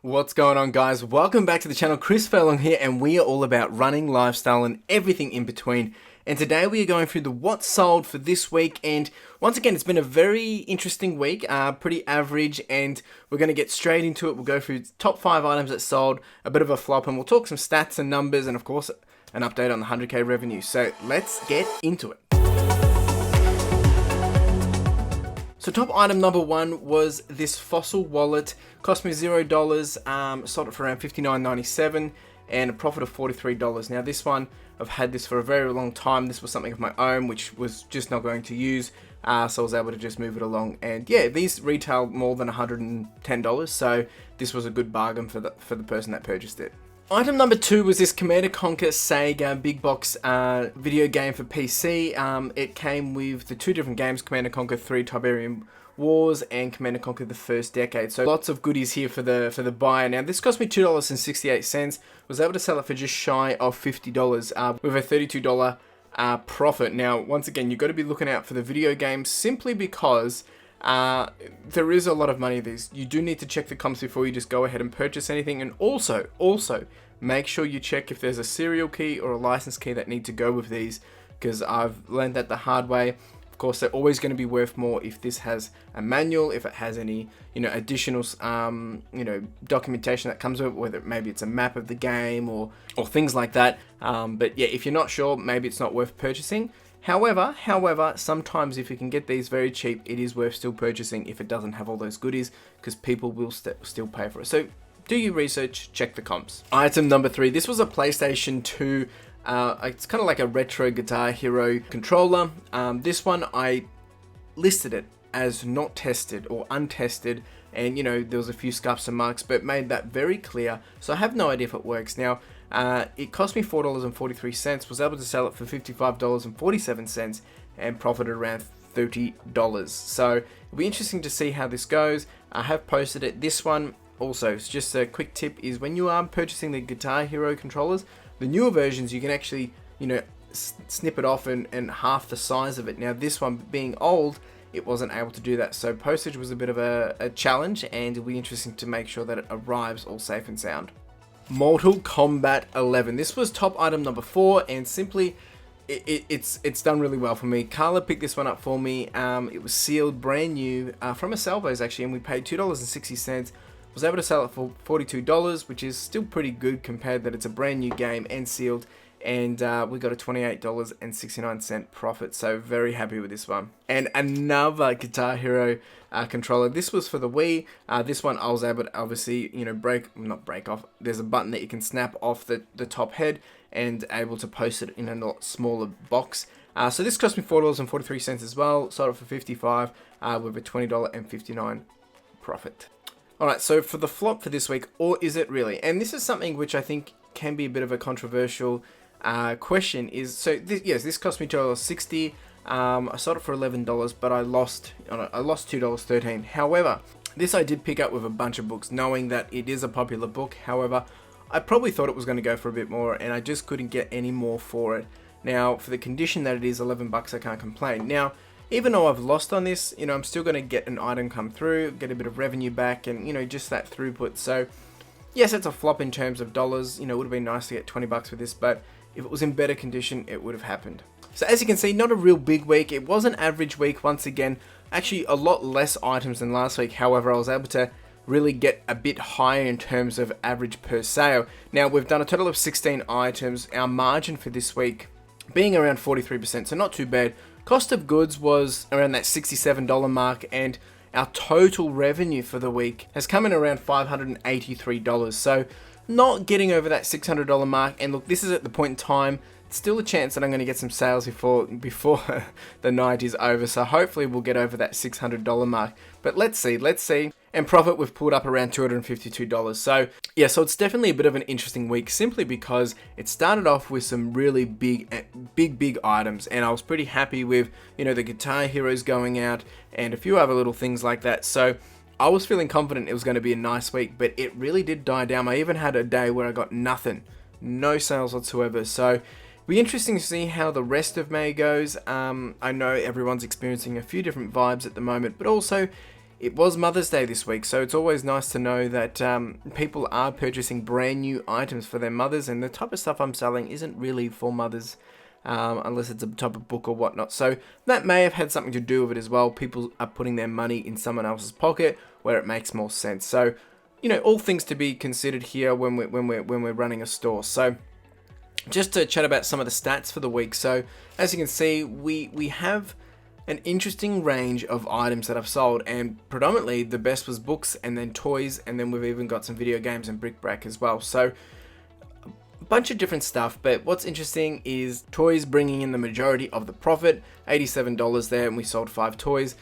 What's going on, guys? Welcome back to the channel. CLFurlong here, and we are all about running, lifestyle, and everything in between. And today we are going through the what's sold for this week, and once again, it's been a very interesting week, pretty average, and we're going to get straight into it. We'll go through top 5 items that sold, a bit of a flop, and we'll talk some stats and numbers, and of course, an update on the 100k revenue. So let's get into it. So top item number 1 was this fossil wallet. Cost me $0, sold it for around $59.97 and a profit of $43. Now this one, I've had this for a very long time. This was something of my own, which was just not going to use. So I was able to just move it along. And yeah, these retail more than $110. So this was a good bargain for the person that purchased it. Item number 2 was this Command & Conquer Sega big box video game for PC. It came with the 2 different games, Command & Conquer 3 Tiberian Wars and Command & Conquer The First Decade. So lots of goodies here for the buyer. Now this cost me $2.68. Was able to sell it for just shy of $50 with a $32 profit. Now once again, you've got to be looking out for the video games simply because there is a lot of money in these. You do need to check the comps before you just go ahead and purchase anything, and also make sure you check if there's a serial key or a license key that need to go with these, because I've learned that the hard way. Of course, they're always going to be worth more if this has a manual, if it has any, additional, documentation that comes with it, whether maybe it's a map of the game or things like that. But yeah, if you're not sure, maybe it's not worth purchasing. However, sometimes if you can get these very cheap, it is worth still purchasing if it doesn't have all those goodies, because people will still pay for it. So do your research, check the comps. Item number 3, this was a PlayStation 2, it's kind of like a retro Guitar Hero controller. This one, I listed it as not tested or untested, and there was a few scuffs and marks, but made that very clear, so I have no idea if it works. Now, it cost me $4.43, was able to sell it for $55.47 and profited around $30. So it'll be interesting to see how this goes. I have posted it. This one also, it's just a quick tip, is when you are purchasing the Guitar Hero controllers, the newer versions, you can actually, snip it off and half the size of it. Now this one being old, it wasn't able to do that. So postage was a bit of a challenge, and it'll be interesting to make sure that it arrives all safe and sound. Mortal Kombat 11. This was top item number 4, and simply it's done really well for me. Carla picked this one up for me. It was sealed brand new from a Salvos actually, and we paid $2.60. Was able to sell it for $42, which is still pretty good compared that it's a brand new game and sealed, and we got a $28.69 profit, so very happy with this one. And another Guitar Hero controller. This was for the Wii. This one I was able to obviously, not break off. There's a button that you can snap off the top head and able to post it in a lot smaller box. So this cost me $4.43 as well. Sold it for $55 with a $20.59 profit. Alright, so for the flop for this week, or is it really? And this is something which I think can be a bit of a controversial question. This cost me $2.60. I sold it for $11, but I lost $2.13. However, this I did pick up with a bunch of books, knowing that it is a popular book. However, I probably thought it was going to go for a bit more, and I just couldn't get any more for it. Now, for the condition that it is, $11, I can't complain. Now, even though I've lost on this, I'm still going to get an item come through, get a bit of revenue back, and, just that throughput. So, yes, it's a flop in terms of dollars. It would have been nice to get $20 for this, but if it was in better condition, it would have happened. So, as you can see, not a real big week. It was an average week once again. Actually, a lot less items than last week. However, I was able to really get a bit higher in terms of average per sale. Now, we've done a total of 16 items. Our margin for this week being around 43%, so not too bad. Cost of goods was around that $67 mark, and our total revenue for the week has come in around $583. So not getting over that $600 mark. And look, this is at the point in time, still a chance that I'm going to get some sales before the night is over. So hopefully we'll get over that $600 mark. But let's see. And profit, we've pulled up around $252. So yeah, so it's definitely a bit of an interesting week, simply because it started off with some really big items, and I was pretty happy with, the Guitar Heroes going out and a few other little things like that. So I was feeling confident it was going to be a nice week, but it really did die down. I even had a day where I got nothing, no sales whatsoever. So it'll be interesting to see how the rest of May goes. I know everyone's experiencing a few different vibes at the moment, but also it was Mother's Day this week, so it's always nice to know that people are purchasing brand new items for their mothers, and the type of stuff I'm selling isn't really for mothers, unless it's a type of book or whatnot. So that may have had something to do with it as well. People are putting their money in someone else's pocket where it makes more sense. So, you know, all things to be considered here when we're running a store. So just to chat about some of the stats for the week. So as you can see, we have an interesting range of items that I've sold, and predominantly the best was books and then toys, and then we've even got some video games and bric-a-brac as well. So a bunch of different stuff, but what's interesting is toys bringing in the majority of the profit, $87 there, and we sold 5 toys.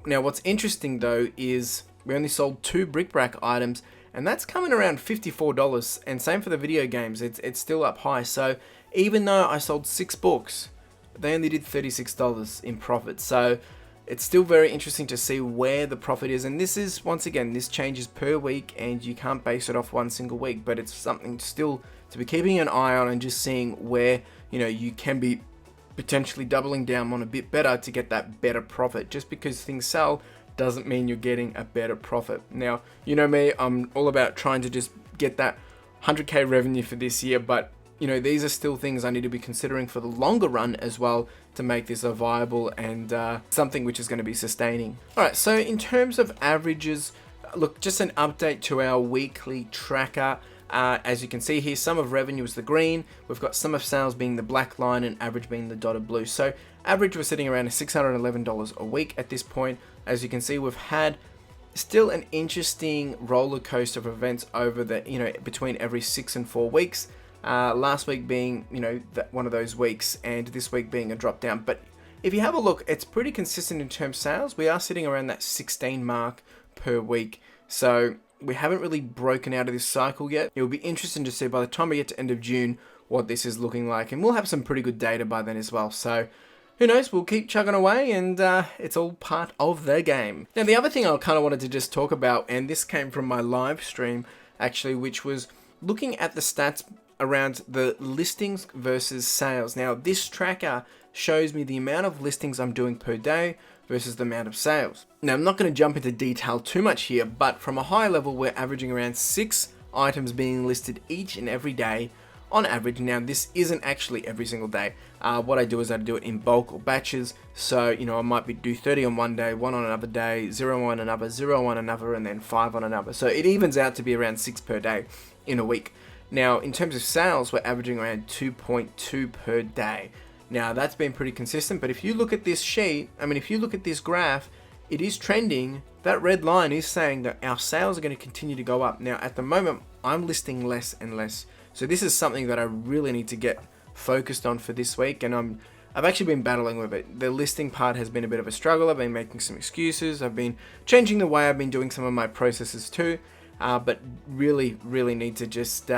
Now what's interesting though is we only sold 2 bric-a-brac items, and that's coming around $54, and same for the video games, it's still up high. So even though I sold 6 books, they only did $36 in profit. So it's still very interesting to see where the profit is, and this is, once again, this changes per week and you can't base it off one single week, but it's something still to be keeping an eye on and just seeing where, you know, you can be potentially doubling down on a bit better to get that better profit. Just because things sell doesn't mean you're getting a better profit. Now, you know me, I'm all about trying to just get that 100k revenue for this year, but you know, these are still things I need to be considering for the longer run as well to make this a viable and something which is going to be sustaining. Alright, so in terms of averages, look, just an update to our weekly tracker. As you can see here, sum of revenue is the green, we've got sum of sales being the black line, and average being the dotted blue. So average, we're sitting around $611 a week at this point. As you can see, we've had still an interesting roller coaster of events over the, you know, between every 6 and 4 weeks. Last week being, you know, one of those weeks, and this week being a drop down. But if you have a look, it's pretty consistent in terms of sales. We are sitting around that 16 mark per week. So we haven't really broken out of this cycle yet. It will be interesting to see by the time we get to end of June what this is looking like, and we'll have some pretty good data by then as well. So who knows, we'll keep chugging away, and it's all part of the game. Now the other thing I kind of wanted to just talk about, and this came from my live stream actually, which was looking at the stats around the listings versus sales. Now this tracker shows me the amount of listings I'm doing per day versus the amount of sales. Now I'm not going to jump into detail too much here, but from a high level we're averaging around 6 items being listed each and every day on average. Now this isn't actually every single day. What I do is I do it in bulk or batches. So, you know, I might do 30 on one day, 1 on another day, 0 on another, 0 on another, and then 5 on another. So it evens out to be around 6 per day in a week. Now, in terms of sales, we're averaging around 2.2 per day. Now, that's been pretty consistent, but if you look at this sheet, I mean, if you look at this graph, it is trending. That red line is saying that our sales are going to continue to go up. Now, at the moment, I'm listing less and less. So this is something that I really need to get focused on for this week, and I've actually been battling with it. The listing part has been a bit of a struggle. I've been making some excuses. I've been changing the way I've been doing some of my processes too. But really need to just,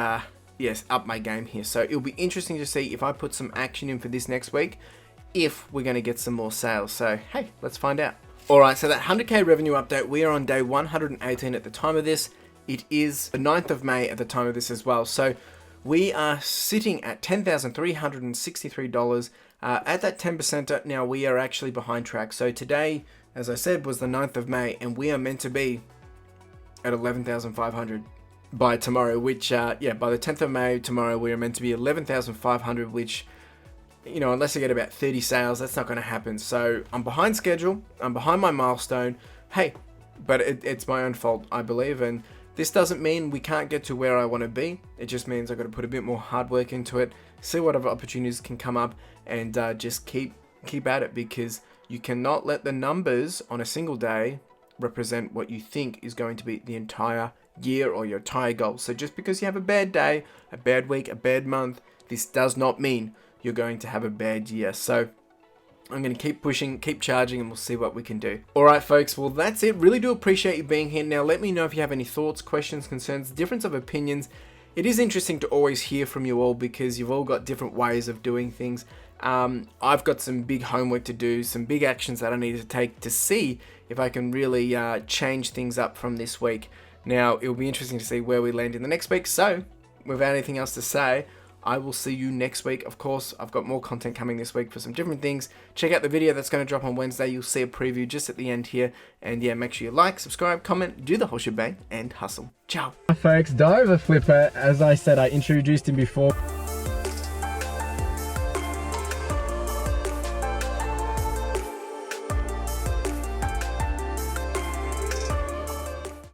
yes, up my game here. So it'll be interesting to see if I put some action in for this next week, if we're going to get some more sales. So, hey, let's find out. Alright, so that 100k revenue update, we are on day 118 at the time of this. It is the 9th of May at the time of this as well. So we are sitting at $10,363. At that 10%, now we are actually behind track. So today, as I said, was the 9th of May, and we are meant to be at 11,500 by tomorrow, which by the 10th of May tomorrow we are meant to be 11,500, which, you know, unless I get about 30 sales, that's not going to happen. So I'm behind schedule, I'm behind my milestone. Hey, but it's my own fault, I believe, and this doesn't mean we can't get to where I want to be. It just means I've got to put a bit more hard work into it, see what other opportunities can come up, and just keep at it, because you cannot let the numbers on a single day represent what you think is going to be the entire year or your entire goal. So just because you have a bad day, a bad week, a bad month, this does not mean you're going to have a bad year. So I'm going to keep pushing, keep charging, and we'll see what we can do. Alright folks, well that's it. Really do appreciate you being here. Now let me know if you have any thoughts, questions, concerns, difference of opinions. It is interesting to always hear from you all, because you've all got different ways of doing things. I've got some big homework to do, some big actions that I need to take to see if I can really change things up from this week. Now, it'll be interesting to see where we land in the next week. So, without anything else to say, I will see you next week. Of course, I've got more content coming this week for some different things. Check out the video that's going to drop on Wednesday. You'll see a preview just at the end here. And yeah, make sure you like, subscribe, comment, do the whole shebang, and hustle. Ciao. Folks, Diver Flipper, as I said, I introduced him before.